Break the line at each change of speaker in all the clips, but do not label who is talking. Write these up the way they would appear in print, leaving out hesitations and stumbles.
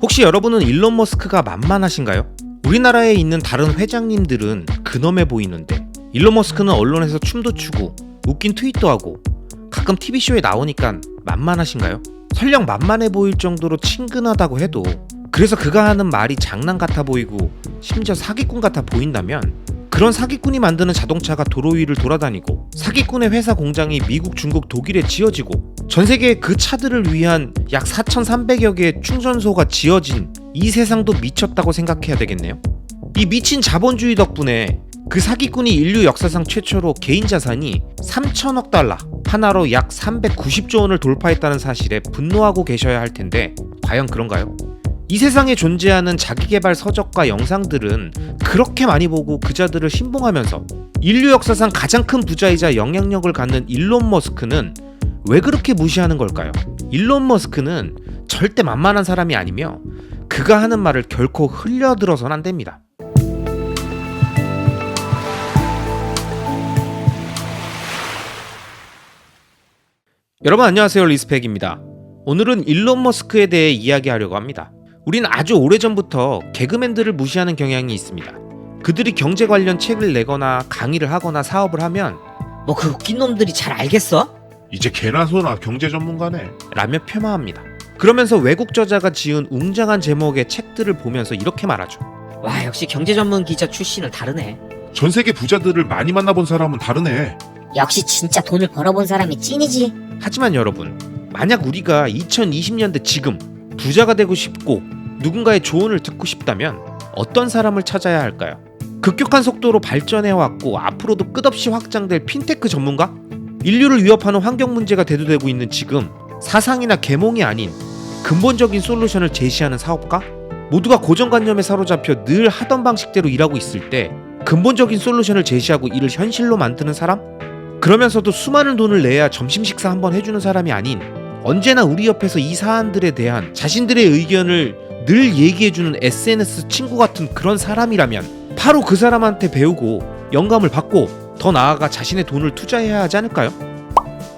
혹시 여러분은 일론 머스크가 만만하신가요? 우리나라에 있는 다른 회장님들은 근엄해 보이는데 일론 머스크는 언론에서 춤도 추고 웃긴 트윗도 하고 가끔 TV쇼에 나오니까 만만하신가요? 설령 만만해 보일 정도로 친근하다고 해도 그래서 그가 하는 말이 장난 같아 보이고 심지어 사기꾼 같아 보인다면 그런 사기꾼이 만드는 자동차가 도로 위를 돌아다니고 사기꾼의 회사 공장이 미국, 중국, 독일에 지어지고 전 세계의 그 차들을 위한 약 4,300여 개의 충전소가 지어진 이 세상도 미쳤다고 생각해야 되겠네요. 이 미친 자본주의 덕분에 그 사기꾼이 인류 역사상 최초로 개인 자산이 3천억 달러, 하나로 약 390조 원을 돌파했다는 사실에 분노하고 계셔야 할 텐데 과연 그런가요? 이 세상에 존재하는 자기계발 서적과 영상들은 그렇게 많이 보고 그자들을 신봉하면서 인류 역사상 가장 큰 부자이자 영향력을 갖는 일론 머스크는 왜 그렇게 무시하는 걸까요? 일론 머스크는 절대 만만한 사람이 아니며 그가 하는 말을 결코 흘려들어선 안 됩니다. 여러분 안녕하세요, 리스펙입니다. 오늘은 일론 머스크에 대해 이야기하려고 합니다. 우린 아주 오래전부터 개그맨들을 무시하는 경향이 있습니다. 그들이 경제 관련 책을 내거나 강의를 하거나 사업을 하면
뭐 그 웃긴 놈들이 잘 알겠어?
이제 개나 소나 경제 전문가네.
라며 폄하합니다. 그러면서 외국 저자가 지은 웅장한 제목의 책들을 보면서 이렇게 말하죠.
와, 역시 경제 전문 기자 출신은 다르네.
전 세계 부자들을 많이 만나본 사람은 다르네.
역시 진짜 돈을 벌어본 사람이 찐이지.
하지만 여러분, 만약 우리가 2020년대 지금 부자가 되고 싶고 누군가의 조언을 듣고 싶다면 어떤 사람을 찾아야 할까요? 급격한 속도로 발전해왔고 앞으로도 끝없이 확장될 핀테크 전문가? 인류를 위협하는 환경 문제가 대두되고 있는 지금 사상이나 계몽이 아닌 근본적인 솔루션을 제시하는 사업가? 모두가 고정관념에 사로잡혀 늘 하던 방식대로 일하고 있을 때 근본적인 솔루션을 제시하고 이를 현실로 만드는 사람? 그러면서도 수많은 돈을 내야 점심 식사 한번 해주는 사람이 아닌 언제나 우리 옆에서 이 사안들에 대한 자신들의 의견을 늘 얘기해주는 SNS 친구 같은 그런 사람이라면 바로 그 사람한테 배우고 영감을 받고 더 나아가 자신의 돈을 투자해야 하지 않을까요?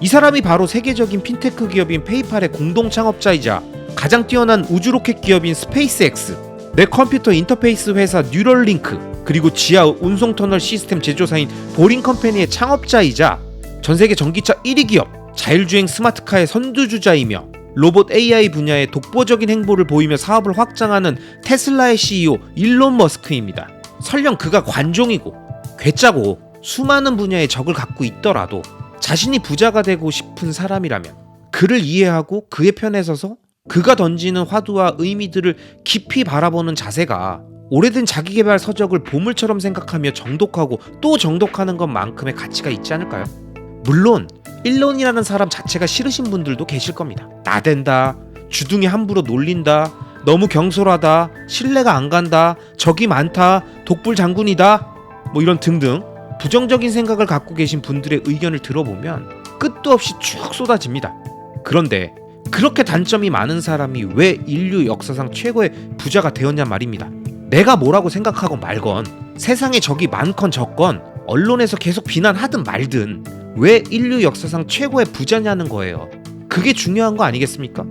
이 사람이 바로 세계적인 핀테크 기업인 페이팔의 공동 창업자이자 가장 뛰어난 우주로켓 기업인 스페이스X, 내 컴퓨터 인터페이스 회사 뉴럴링크, 그리고 지하 운송터널 시스템 제조사인 보링컴퍼니의 창업자이자 전세계 전기차 1위 기업 자율주행 스마트카의 선두주자이며 로봇 AI 분야의 독보적인 행보를 보이며 사업을 확장하는 테슬라의 CEO 일론 머스크입니다. 설령 그가 관종이고 괴짜고 수많은 분야의 적을 갖고 있더라도 자신이 부자가 되고 싶은 사람이라면 그를 이해하고 그의 편에 서서 그가 던지는 화두와 의미들을 깊이 바라보는 자세가 오래된 자기계발 서적을 보물처럼 생각하며 정독하고 또 정독하는 것만큼의 가치가 있지 않을까요? 물론 일론이라는 사람 자체가 싫으신 분들도 계실 겁니다. 나댄다, 주둥이 함부로 놀린다, 너무 경솔하다, 신뢰가 안 간다, 적이 많다, 독불 장군이다, 뭐 이런 등등 부정적인 생각을 갖고 계신 분들의 의견을 들어보면 끝도 없이 쭉 쏟아집니다. 그런데 그렇게 단점이 많은 사람이 왜 인류 역사상 최고의 부자가 되었냐 말입니다. 내가 뭐라고 생각하건 말건 세상에 적이 많건 적건 언론에서 계속 비난하든 말든 왜 인류 역사상 최고의 부자냐는 거예요. 그게 중요한 거 아니겠습니까?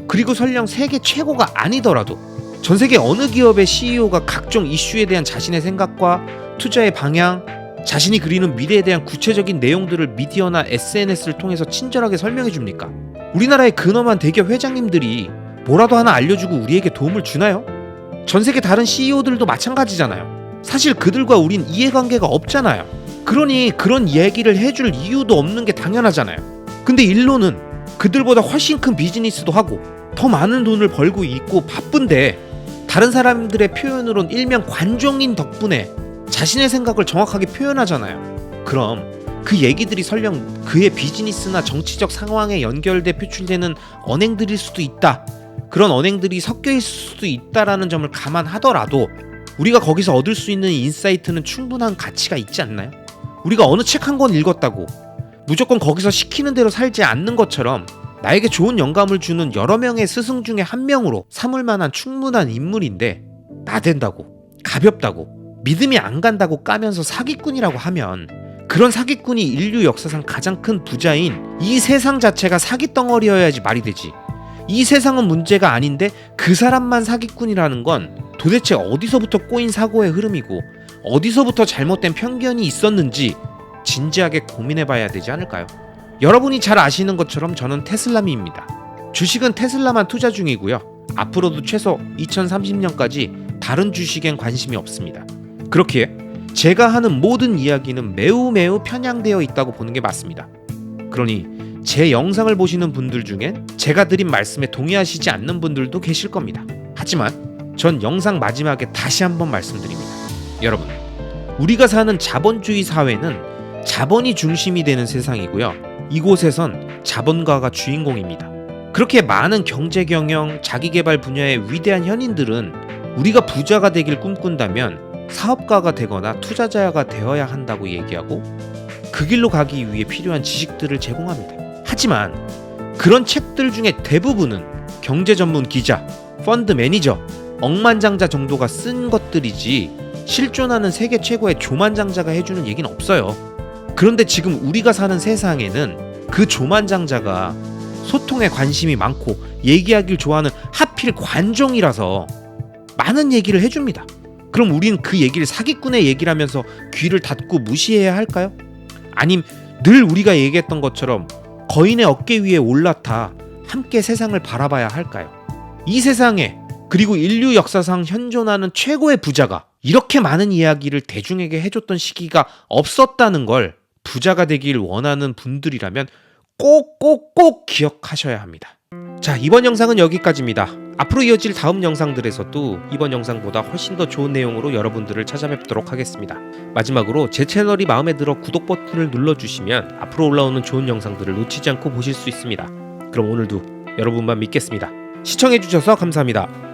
그리고 설령 세계 최고가 아니더라도 전 세계 어느 기업의 CEO가 각종 이슈에 대한 자신의 생각과 투자의 방향, 자신이 그리는 미래에 대한 구체적인 내용들을 미디어나 SNS를 통해서 친절하게 설명해 줍니까? 우리나라의 근엄한 대기업 회장님들이 뭐라도 하나 알려주고 우리에게 도움을 주나요? 전 세계 다른 CEO들도 마찬가지잖아요. 사실 그들과 우린 이해관계가 없잖아요. 그러니 그런 얘기를 해줄 이유도 없는 게 당연하잖아요. 근데 일론은 그들보다 훨씬 큰 비즈니스도 하고 더 많은 돈을 벌고 있고 바쁜데 다른 사람들의 표현으론 일명 관종인 덕분에 자신의 생각을 정확하게 표현하잖아요. 그럼 그 얘기들이 설령 그의 비즈니스나 정치적 상황에 연결돼 표출되는 언행들일 수도 있다. 그런 언행들이 섞여 있을 수도 있다라는 점을 감안하더라도 우리가 거기서 얻을 수 있는 인사이트는 충분한 가치가 있지 않나요? 우리가 어느 책 한 권 읽었다고 무조건 거기서 시키는 대로 살지 않는 것처럼 나에게 좋은 영감을 주는 여러 명의 스승 중에 한 명으로 삼을 만한 충분한 인물인데 나댄다고, 가볍다고, 믿음이 안 간다고 까면서 사기꾼이라고 하면 그런 사기꾼이 인류 역사상 가장 큰 부자인 이 세상 자체가 사기덩어리여야지 말이 되지. 이 세상은 문제가 아닌데 그 사람만 사기꾼이라는 건 도대체 어디서부터 꼬인 사고의 흐름이고 어디서부터 잘못된 편견이 있었는지 진지하게 고민해봐야 되지 않을까요? 여러분이 잘 아시는 것처럼 저는 테슬라미입니다. 주식은 테슬라만 투자 중이고요. 앞으로도 최소 2030년까지 다른 주식엔 관심이 없습니다. 그렇기에 제가 하는 모든 이야기는 매우 편향되어 있다고 보는 게 맞습니다. 그러니 제 영상을 보시는 분들 중엔 제가 드린 말씀에 동의하시지 않는 분들도 계실 겁니다. 하지만 전 영상 마지막에 다시 한번 말씀드립니다. 여러분, 우리가 사는 자본주의 사회는 자본이 중심이 되는 세상이고요. 이곳에선 자본가가 주인공입니다. 그렇게 많은 경제 경영, 자기개발 분야의 위대한 현인들은 우리가 부자가 되길 꿈꾼다면 사업가가 되거나 투자자가 되어야 한다고 얘기하고 그 길로 가기 위해 필요한 지식들을 제공합니다. 하지만 그런 책들 중에 대부분은 경제 전문 기자, 펀드 매니저, 억만장자 정도가 쓴 것들이지 실존하는 세계 최고의 조만장자가 해주는 얘기는 없어요. 그런데 지금 우리가 사는 세상에는 그 조만장자가 소통에 관심이 많고 얘기하길 좋아하는 하필 관종이라서 많은 얘기를 해줍니다. 그럼 우린 그 얘기를 사기꾼의 얘기라면서 귀를 닫고 무시해야 할까요? 아님 늘 우리가 얘기했던 것처럼 거인의 어깨 위에 올라타 함께 세상을 바라봐야 할까요? 이 세상에 그리고 인류 역사상 현존하는 최고의 부자가 이렇게 많은 이야기를 대중에게 해줬던 시기가 없었다는 걸 부자가 되길 원하는 분들이라면 꼭 기억하셔야 합니다. 자, 이번 영상은 여기까지입니다. 앞으로 이어질 다음 영상들에서도 이번 영상보다 훨씬 더 좋은 내용으로 여러분들을 찾아뵙도록 하겠습니다. 마지막으로 제 채널이 마음에 들어 구독 버튼을 눌러주시면 앞으로 올라오는 좋은 영상들을 놓치지 않고 보실 수 있습니다. 그럼 오늘도 여러분만 믿겠습니다. 시청해주셔서 감사합니다.